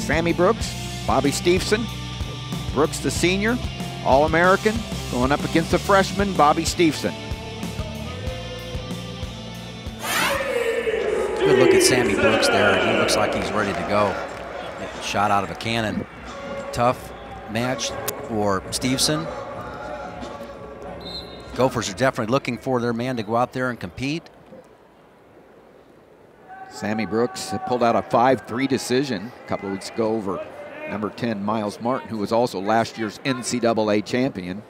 Sammy Brooks, Bobby Stevenson. Brooks, the senior, All-American, going up against the freshman, Bobby Stevenson. Good look at Sammy Brooks there. He looks like he's ready to go. Shot out of a cannon. Tough match for Stevenson. Gophers are definitely looking for their man to go out there and compete. Sammy Brooks pulled out a 5-3 decision a couple of weeks ago over number 10, Miles Martin, who was also last year's NCAA champion.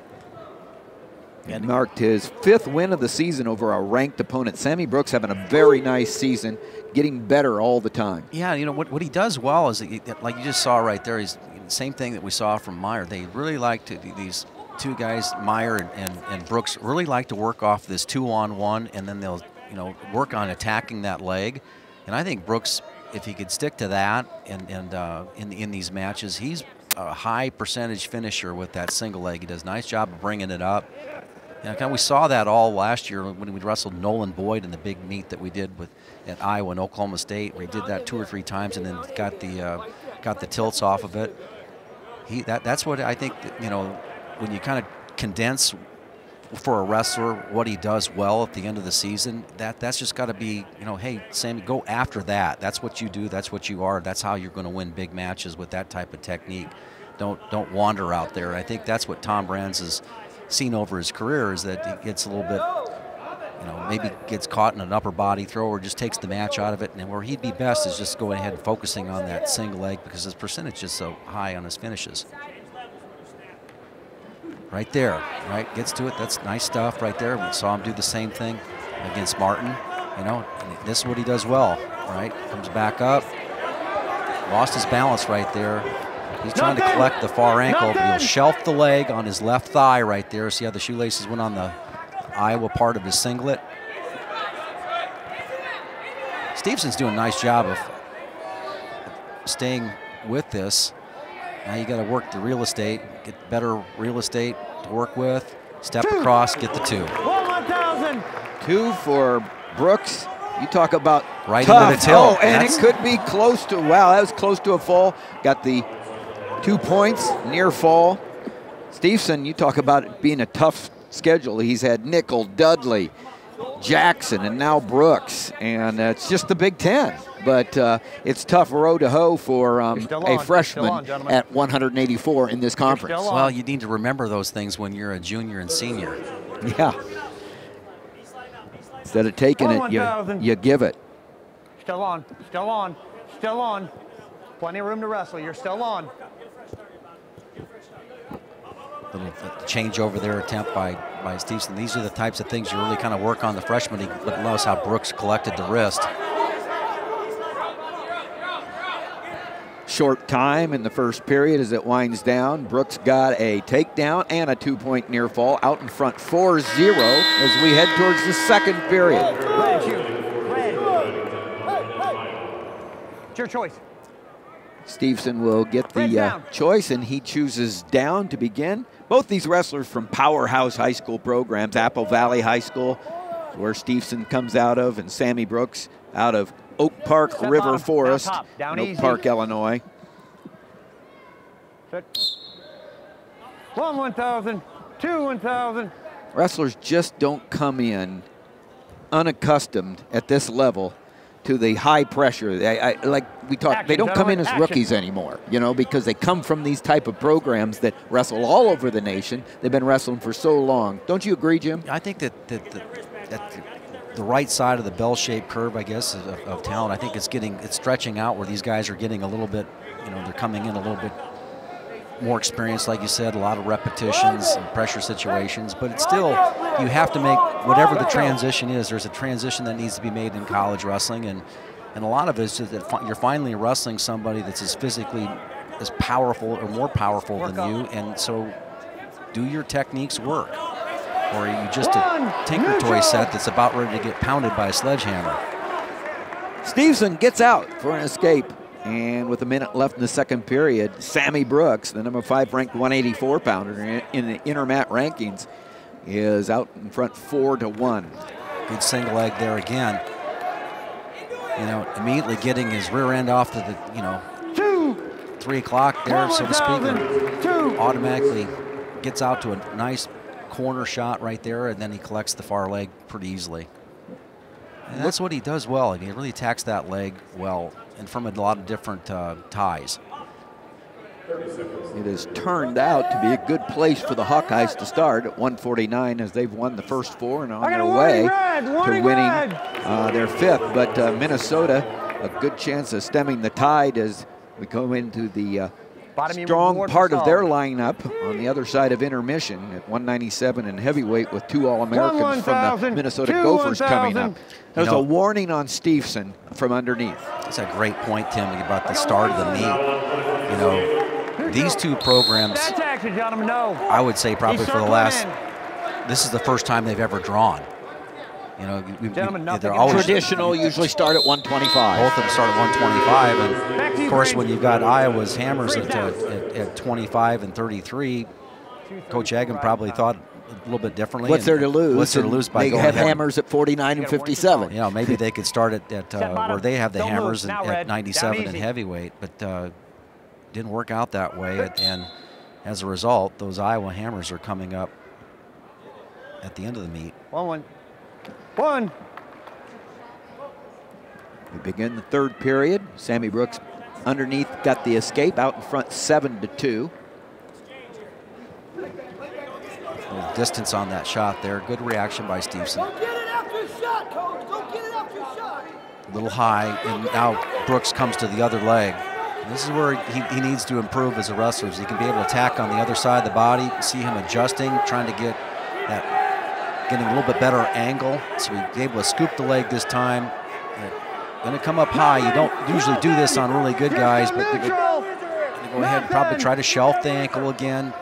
And marked his 5th win of the season over a ranked opponent. Sammy Brooks having a very nice season, getting better all the time. Yeah, you know, what he does well is, like you just saw right there, he's the same thing that we saw from Meyer. They really like to, these two guys, Meyer and Brooks, really like to work off this 2-on-1, and then they'll, you know, work on attacking that leg. And I think Brooks, if he could stick to that in these matches, he's a high percentage finisher with that single leg. He does a nice job of bringing it up. And kind of we saw that all last year when we wrestled Nolan Boyd in the big meet that we did at Iowa and Oklahoma State, where he did that 2 or 3 times and then got the tilts off of it. That's what I think, you know, when you kind of condense for a wrestler what he does well at the end of the season, that's just got to be, you know, hey, Sammy, go after that. That's what you do. That's what you are. That's how you're going to win big matches with that type of technique. Don't wander out there. I think that's what Tom Brands has seen over his career, is that he gets a little bit, you know, maybe gets caught in an upper body throw or just takes the match out of it. And where he'd be best is just going ahead and focusing on that single leg, because his percentage is so high on his finishes. Right there, right, gets to it. That's nice stuff right there. We saw him do the same thing against Martin. You know, and this is what he does well, right? Comes back up, lost his balance right there. He's trying to collect the far ankle, but he'll shelf the leg on his left thigh right there. See how the shoelaces went on the Iowa part of his singlet? Stevenson's doing a nice job of staying with this. Now you got to work the real estate, get better real estate to work with. Step across, get the 2. 1,000. 2 for Brooks. You talk about right tough. into the tilt. Oh, and it could be close to, wow, that was close to a fall. Got the 2 points, near fall. Stevenson, you talk about it being a tough schedule. He's had Nickel, Dudley, Jackson, and now Brooks. And it's just the Big Ten. But it's tough row to hoe for a freshman at 184 in this conference. Well, you need to remember those things when you're a junior and senior. Yeah. Instead of taking it, you give it. Still on, still on, still on. Plenty of room to wrestle. You're still on. Little change over their attempt by Stevenson. These are the types of things you really kind of work on the freshman. But notice how Brooks collected the wrist. Short time in the first period as it winds down. Brooks got a takedown and a 2-point near fall, out in front 4-0 as we head towards the second period. It's your choice. Stevenson will get the choice, and he chooses down to begin. Both these wrestlers from powerhouse high school programs, Apple Valley High School, where Stevenson comes out of, and Sammy Brooks out of Oak Park River Forest, Oak Park, Illinois. 1,000, 2,000. Wrestlers just don't come in unaccustomed at this level to the high pressure. Like we talked, they don't come in as rookies anymore, you know, because they come from these type of programs that wrestle all over the nation. They've been wrestling for so long. Don't you agree, Jim? I think that the right side of the bell-shaped curve, I guess, of talent, I think it's stretching out where these guys are getting a little bit, you know, they're coming in a little bit more experienced, like you said, a lot of repetitions and pressure situations, but it's still, you have to make whatever the transition is. There's a transition that needs to be made in college wrestling, and a lot of it is just that you're finally wrestling somebody that's as physically as powerful or more powerful than you, and so do your techniques work? Or are you just a Tinker Toy set that's about ready to get pounded by a sledgehammer? Stevenson gets out for an escape. And with a minute left in the second period, Sammy Brooks, the number 5 ranked 184-pounder in the Intermat rankings, is out in front 4-1. Good single leg there again. You know, immediately getting his rear end off to the, you know, 3 o'clock there, so to speak, automatically gets out to a nice corner shot right there, and then he collects the far leg pretty easily. And that's what he does well. I mean, he really attacks that leg well, and from a lot of different ties. It has turned out to be a good place for the Hawkeyes to start at 149 as they've won the first 4 and on their way to winning their 5th. But Minnesota, a good chance of stemming the tide as we go into the strong part of their lineup on the other side of intermission at 197 in heavyweight with 2 All-Americans from the Minnesota Gophers coming up. There's a warning on Stevenson from underneath. That's a great point, Tim, about the start of the meet. You know, these 2 programs, I would say probably for the last, this is the first time they've ever drawn. You know, they're always traditional, usually start at 125. Both of them start at 125, and of course, when you've got Iowa's hammers at 25 and 33, Coach Egan probably thought a little bit differently. What's there to lose? What's there to lose by they going have ahead? Hammers at 49 and 57. You know, maybe they could start at where they have the hammers at 97 in heavyweight, but didn't work out that way. And as a result, those Iowa hammers are coming up at the end of the meet. 1-1. We begin the 3rd period. Sammy Brooks underneath got the escape, out in front 7-2. A little distance on that shot there. Good reaction by Stevenson. Go get it after a shot, Coach. Go get it after a shot. A little high, and now Brooks comes to the other leg. And this is where he needs to improve as a wrestler. He can be able to attack on the other side of the body, see him adjusting, trying to get that, getting a little bit better angle. So he's able to scoop the leg this time. Going to come up high. You don't usually do this on really good guys, but they're going to go ahead and probably try to shelf the ankle again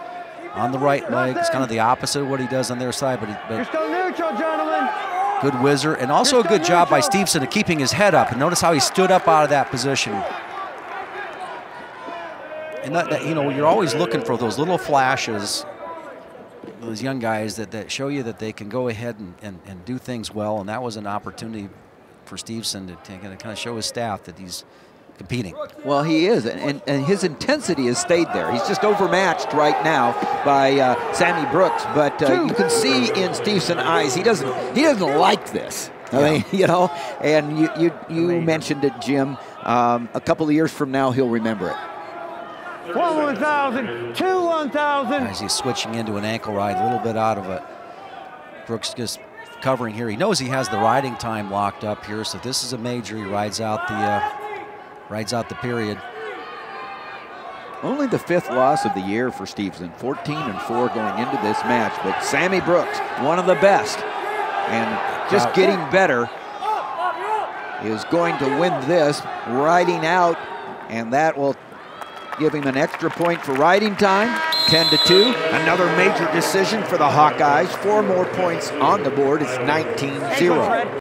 on the right leg. It's kind of the opposite of what he does on their side, but You're still neutral, gentlemen. good whizzer, and also a good job by Stevenson of keeping his head up. And notice how he stood up out of that position. And that, you know, you're always looking for those little flashes, those young guys that show you that they can go ahead and do things well, and that was an opportunity for Stevenson to kind of show his staff that he's competing. Well, he is, and his intensity has stayed there. He's just overmatched right now by Sammy Brooks, but you can see in Stevenson's eyes he doesn't like this. I mean, you know, and you mentioned it, Jim. A couple of years from now, he'll remember it. 1,000, 2,000. As he's switching into an ankle ride, a little bit out of it. Brooks just covering here. He knows he has the riding time locked up here, so this is a major. He rides out the period. Only the 5th loss of the year for Stevenson, 14-4 going into this match. But Sammy Brooks, one of the best, and just getting better, is going to win this, riding out, and that will give him an extra point for riding time, 10-2. Another major decision for the Hawkeyes. 4 more points on the board. It's 19-0.